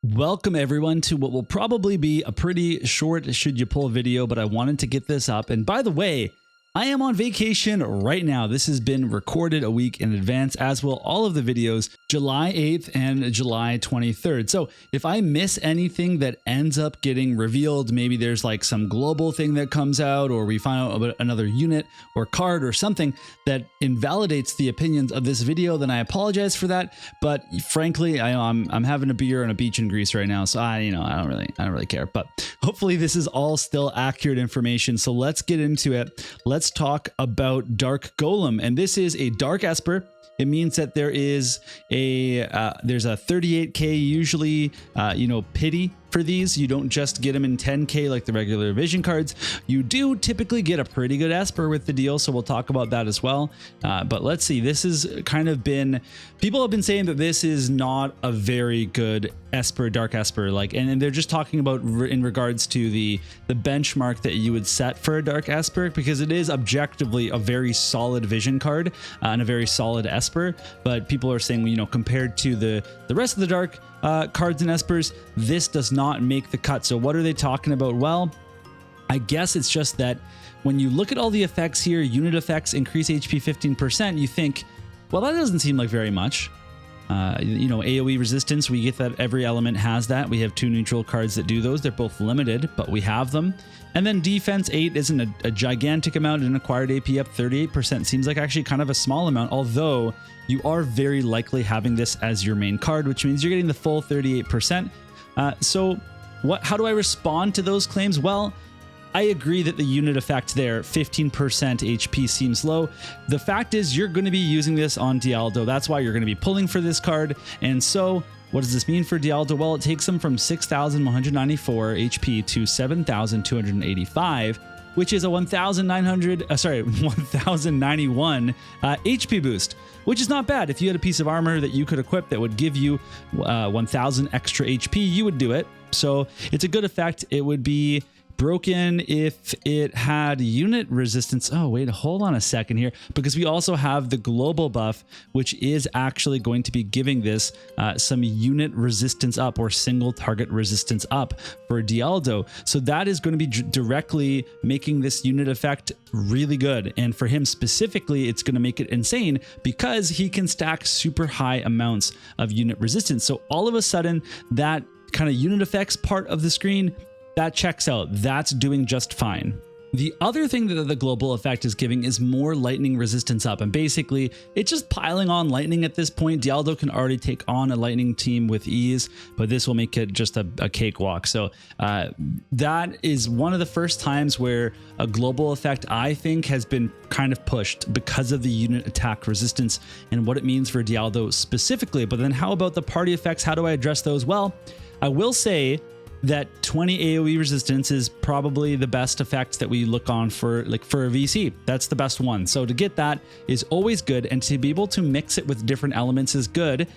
Welcome everyone to what will probably be a pretty short should you pull video, but I wanted to get this up. And by the way, I am on vacation right now. This has been recorded a week in advance, as will all of the videos, July 8th and July 23rd. So if I miss anything that ends up getting revealed, maybe there's like some global thing that comes out, or we find out about another unit or card or something that invalidates the opinions of this video, then I apologize for that. But frankly, I'm having a beer on a beach in Greece right now, so I don't really care. But hopefully this is all still accurate information. So let's get into it. Let's talk about Dark Golem, and this is a Dark Esper. It means that there is there's a 38k usually pity for these. You don't just get them in 10k like the regular vision cards. You do typically get a pretty good Esper with the deal, so we'll talk about that as well. But let's see, this has kind of been, people have been saying that this is not a very good Esper, Dark Esper, like, and they're just talking about in regards to the benchmark that you would set for a Dark Esper, because it is objectively a very solid vision card and a very solid Esper. But people are saying, compared to the rest of the Dark cards and Espers, this does not make the cut. So what are they talking about? Well, I guess it's just that when you look at all the effects here, unit effects increase HP 15%, you think, well, that doesn't seem like very much. AoE resistance, we get that every element has that. We have 2 neutral cards that do those. They're both limited, but we have them. And then defense 8 isn't a gigantic amount, and acquired AP up 38% seems like actually kind of a small amount, although you are very likely having this as your main card, which means you're getting the full 38%. So how do I respond to those claims? Well, I agree that the unit effect there, 15% HP, seems low. The fact is you're going to be using this on Dialdo. That's why you're going to be pulling for this card. And so what does this mean for Dialdo? Well, it takes them from 6,194 HP to 7,285, which is a 1,91 HP boost, which is not bad. If you had a piece of armor that you could equip that would give you 1,000 extra HP, you would do it. So it's a good effect. It would be broken if it had unit resistance. Oh, wait, hold on a second here, because we also have the global buff, which is actually going to be giving this some unit resistance up, or single target resistance up for Dialdo. So that is going to be directly making this unit effect really good. And for him specifically, it's going to make it insane because he can stack super high amounts of unit resistance. So all of a sudden, that kind of unit effects part of the screen, that checks out. That's doing just fine. The other thing that the global effect is giving is more lightning resistance up, and basically it's just piling on lightning at this point. Dialdo can already take on a lightning team with ease, but this will make it just a cakewalk. So that is one of the first times where a global effect, I think, has been kind of pushed because of the unit attack resistance and what it means for Dialdo specifically. But then how about the party effects? How do I address those? Well, I will say that 20 AoE resistance is probably the best effect that we look on for a VC. That's the best one. So to get that is always good, and to be able to mix it with different elements is good,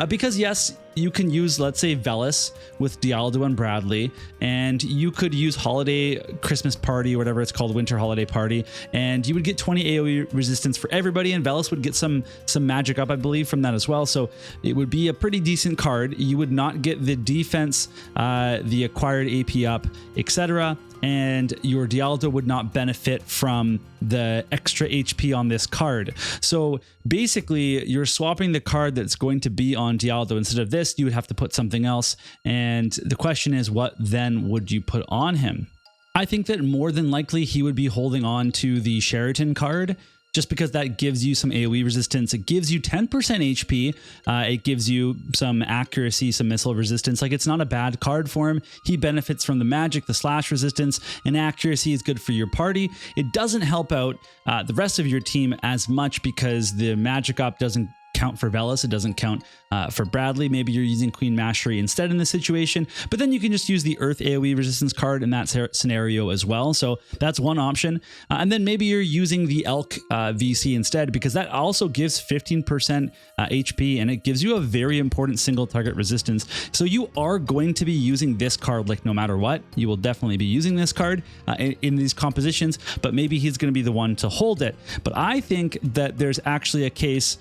because yes, you can use, let's say, Velis with Dialdo and Bradley, and you could use Holiday Christmas Party, or whatever it's called, Winter Holiday Party, and you would get 20 AoE resistance for everybody, and Velis would get some magic up, I believe, from that as well. So it would be a pretty decent card. You would not get the defense, the acquired AP up, etc., and your Dialdo would not benefit from the extra HP on this card. So basically, you're swapping the card that's going to be on Dialdo. Instead of this, you would have to put something else. And the question is, what then would you put on him? I think that more than likely he would be holding on to the Sheraton card, just because that gives you some AoE resistance. It gives you 10% HP. It gives you some accuracy, some missile resistance. Like, it's not a bad card for him. He benefits from the magic, the slash resistance, and accuracy is good for your party. It doesn't help out the rest of your team as much because the magic up doesn't count for Velis. It doesn't count for Bradley. Maybe you're using Queen Mastery instead in this situation, but then you can just use the Earth AoE resistance card in that scenario as well. So that's one option. And then maybe you're using the Elk VC instead, because that also gives 15% HP, and it gives you a very important single target resistance. So you are going to be using this card, like, no matter what. You will definitely be using this card in these compositions, but maybe he's going to be the one to hold it. But I think that there's actually a case,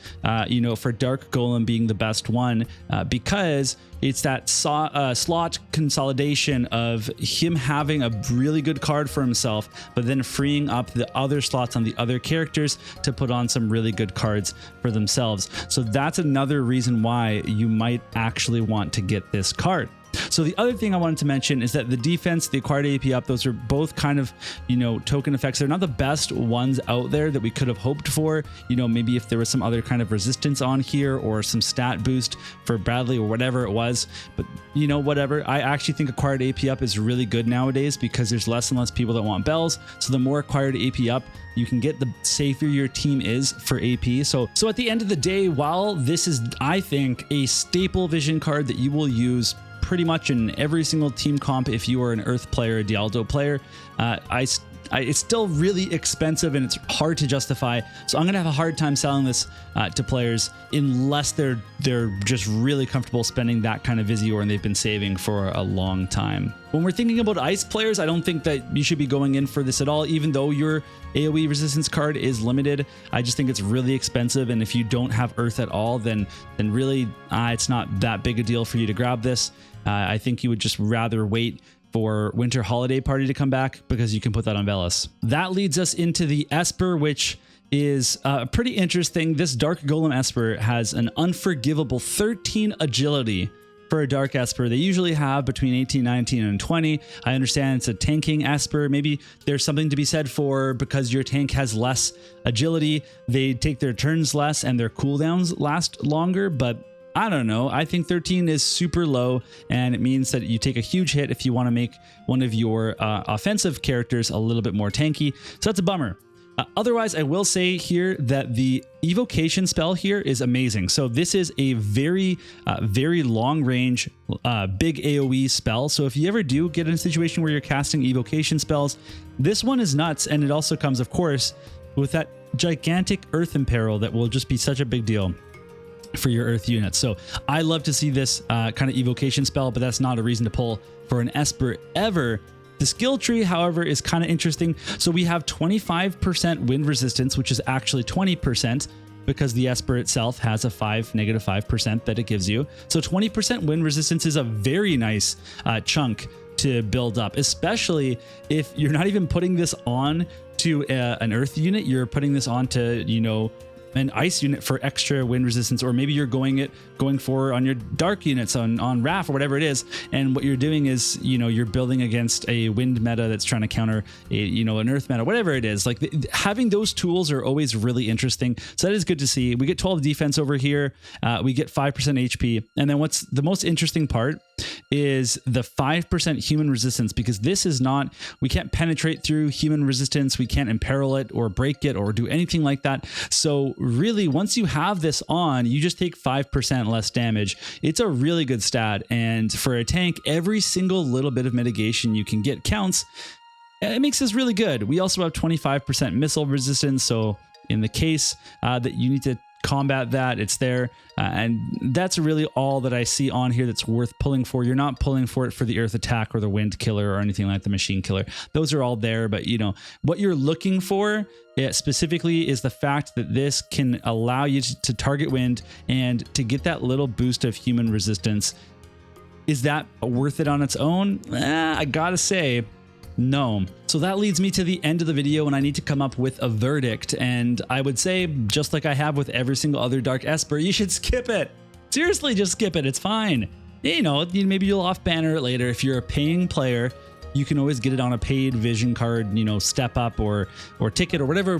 out for Dark Golem being the best one because it's that slot consolidation of him having a really good card for himself, but then freeing up the other slots on the other characters to put on some really good cards for themselves. So that's another reason why you might actually want to get this card. So the other thing I wanted to mention is that the defense, the acquired AP up, those are both kind of, token effects. They're not the best ones out there that we could have hoped for. Maybe if there was some other kind of resistance on here or some stat boost for Bradley or whatever it was. But, whatever. I actually think acquired AP up is really good nowadays because there's less and less people that want bells. So the more acquired AP up you can get, the safer your team is for AP. So at the end of the day, while this is, I think, a staple vision card that you will use pretty much in every single team comp if you are an Earth player, a Dialdo player, it's still really expensive and it's hard to justify. So I'm gonna have a hard time selling this to players unless they're just really comfortable spending that kind of Visior and they've been saving for a long time. When we're thinking about Ice players, I don't think that you should be going in for this at all, even though your AoE resistance card is limited. I just think it's really expensive, and if you don't have Earth at all, then really it's not that big a deal for you to grab this. I think you would just rather wait for Winter Holiday Party to come back because you can put that on Velas. That leads us into the Esper, which is pretty interesting. This Dark Golem Esper has an unforgivable 13 agility for a Dark Esper. They usually have between 18, 19, and 20. I understand it's a tanking Esper. Maybe there's something to be said for because your tank has less agility, they take their turns less and their cooldowns last longer, but I don't know. I think 13 is super low, and it means that you take a huge hit if you want to make one of your offensive characters a little bit more tanky. So that's a bummer. Otherwise, I will say here that the evocation spell here is amazing. So this is a very long range, big AoE spell. So if you ever do get in a situation where you're casting evocation spells, this one is nuts. And it also comes, of course, with that gigantic Earth Imperil that will just be such a big deal for your Earth units. So I love to see this kind of evocation spell, but that's not a reason to pull for an Esper ever. The skill tree, however, is kind of interesting. So we have 25% wind resistance, which is actually 20% because the Esper itself has a -5% that it gives you. So 20% wind resistance is a very nice chunk to build up, especially if you're not even putting this on to an Earth unit. You're putting this on to, an ice unit for extra wind resistance, or maybe you're going for on your dark units on RAF or whatever it is, and what you're doing is you're building against a wind meta that's trying to counter an Earth meta, whatever it is. Like having those tools are always really interesting, so that is good to see. We get 12 defense over here, we get 5% HP, and then what's the most interesting part is the 5% human resistance, because this is not, we can't penetrate through human resistance, we can't imperil it or break it or do anything like that. So really, once you have this on, you just take 5% less damage. It's a really good stat, and for a tank, every single little bit of mitigation you can get counts. It makes this really good. We also have 25% missile resistance, so in the case that you need to combat that, it's there, and that's really all that I see on here that's worth pulling for. You're not pulling for it for the Earth attack or the wind killer or anything like the machine killer. Those are all there, but what you're looking for specifically is the fact that this can allow you to target wind and to get that little boost of human resistance. Is that worth it on its own? I gotta say no. So that leads me to the end of the video, and I need to come up with a verdict. And I would say, just like I have with every single other Dark Esper, you should skip it. Seriously, just skip it. It's fine. Maybe you'll off banner it later. If you're a paying player, you can always get it on a paid vision card, step up or ticket or whatever,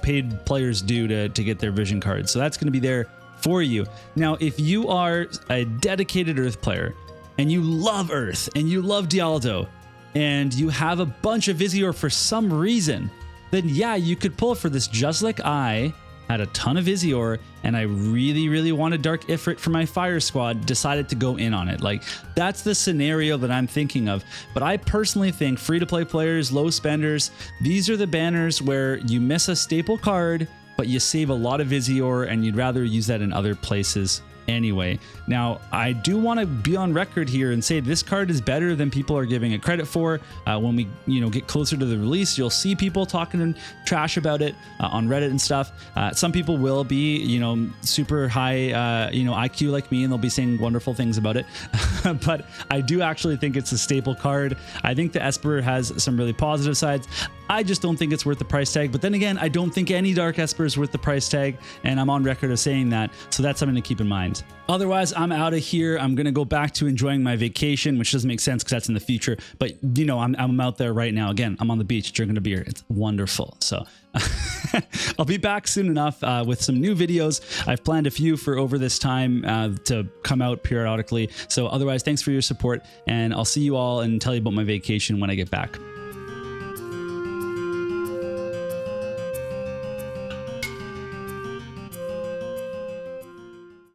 paid players do to get their vision cards. So that's going to be there for you. Now, if you are a dedicated Earth player and you love Earth and you love Dialdo, and you have a bunch of Visior for some reason, then yeah, you could pull for this. Just like I had a ton of Visior and I really wanted Dark Ifrit for my fire squad, decided to go in on it. Like, that's the scenario that I'm thinking of. But I personally think free-to-play players, low spenders, these are the banners where you miss a staple card, but you save a lot of Visior and you'd rather use that in other places anyway. Now, I do want to be on record here and say this card is better than people are giving it credit for. When we, get closer to the release, you'll see people talking trash about it on Reddit and stuff. Some people will be, super high, IQ like me, and they'll be saying wonderful things about it. But I do actually think it's a staple card. I think the Esper has some really positive sides. I just don't think it's worth the price tag. But then again, I don't think any Dark Esper is worth the price tag, and I'm on record of saying that. So that's something to keep in mind. Otherwise, I'm out of here. I'm going to go back to enjoying my vacation, which doesn't make sense because that's in the future. But, I'm out there right now. Again, I'm on the beach drinking a beer. It's wonderful. So I'll be back soon enough with some new videos. I've planned a few for over this time to come out periodically. So otherwise, thanks for your support, and I'll see you all and tell you about my vacation when I get back.